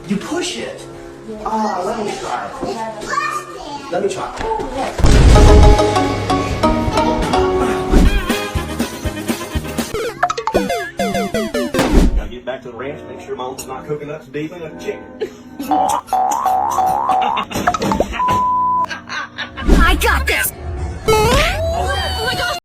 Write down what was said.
You push it. Ah, let me try. Let me try. Gotta get back to the ranch, make sure Mom's not cooking up some beef and a chicken.